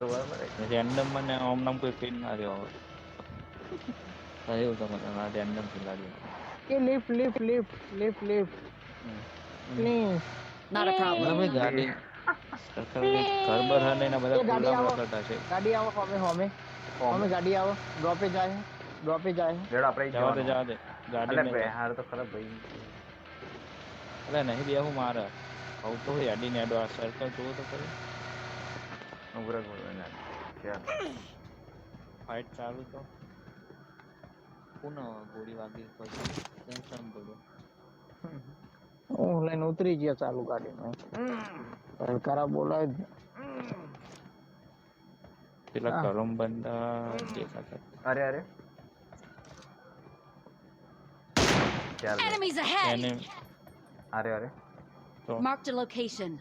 બરાબર રેન્ડમ મને આમ નામ કોઈ ફીલ ના રહ્યો હોય એવું તો મને ના રેન્ડમ ફીલ લાગ્યો એ lift lift lift lift lift please Not a મને problem. ભાઈ ગાડી સરકાર ઘર બર હે ને એના બધા એ ગાડી ખુલ્લામાં આવો રખડતા છે ગાડી આવો હોમે હોમે ઓમ હોમે ગાડી આવો ડ્રોપે જાય ડ્રોપે જાય લેડ આપણે જવા દે ગાડી ને અલે જવા હાર તો ખરાબ ભાઈ એટલે નહીં બેહું મારે આવું તો યાડી ને એડો આ સર્કલ જોવો તો ખરી ઉભરે બોલવા ચાલ ફાઇટ ચાલુ તો કોણ ગોળી વાગી પછી ટેન્શન પડ્યો ઓનલાઈન ઉતરી ગયા ચાલુ ગાડીમાં ખરાબ બોલાય પેલા કલમ બંદા દેખાતા અરે અરે ચાલ Enemies ahead! એને અરે અરે તો Marked a location.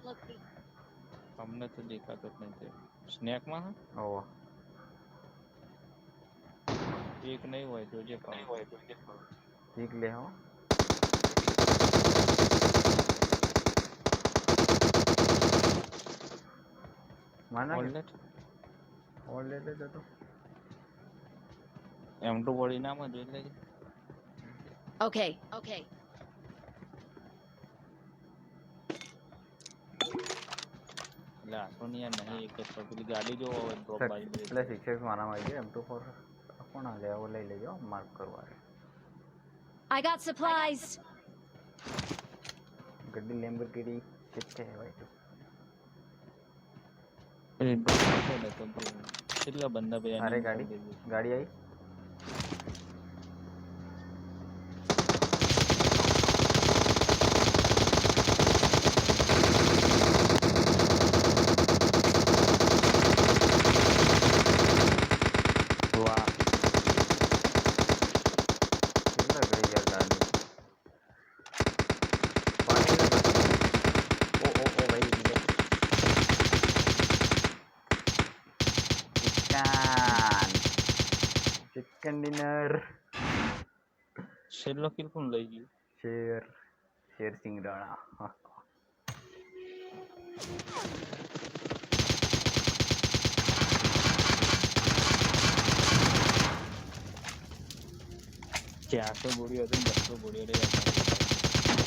અમને તો દેખાતો જ નથી સ્નેકમાં ઓહો એક નહીં હોય જોજે પાવ ઠીક લે હો માના કે ઓલરેટ ઓલરેડી જતો એમ ટુ બોડી નામાં જોઈ લેજે Okay, okay. એટલે આ તો નહીં નહીં એક જ તો પેલી ગાડી જોવો હોય ડ્રોપ બાજુ એટલે શિક્ષક મારામાં આવી ગયા M24 કોણ હાલે આવો લઈ લેજો માર્ક કરવા I got supplies. ਗੱਡੀ લેમ્બોર્ગિની कितने है भाई तो એ ડ્રોપ છે ને તો કેટલા બંદા બે अरे गाड़ी गाड़ी आई વાહ कितना गई यार गाड़ी पानी लगा ओ ओ ओ भाई मिले चिकन डिनर છેલ્લો કિલ કોણ લઈ ગયું शेर शेर सिंगराणा ચારસો ગોળીઓ હતી ને 200 ગોળીઓ રહી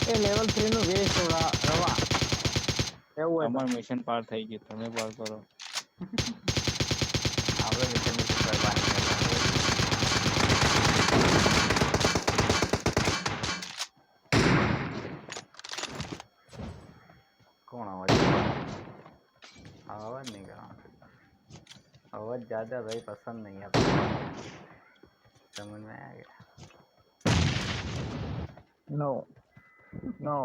એ લેવલ 3 નું વેસ્ટ રવા એવું હોય અમારું મિશન પાર થઈ ગયું તમે પાર કરો આપણે મિશનની સુપર પાણી कौन आवाज आवाज नहीं कर आवाज ज़्यादा भाई पसंद नहीं आता समझ में आ गया नो नो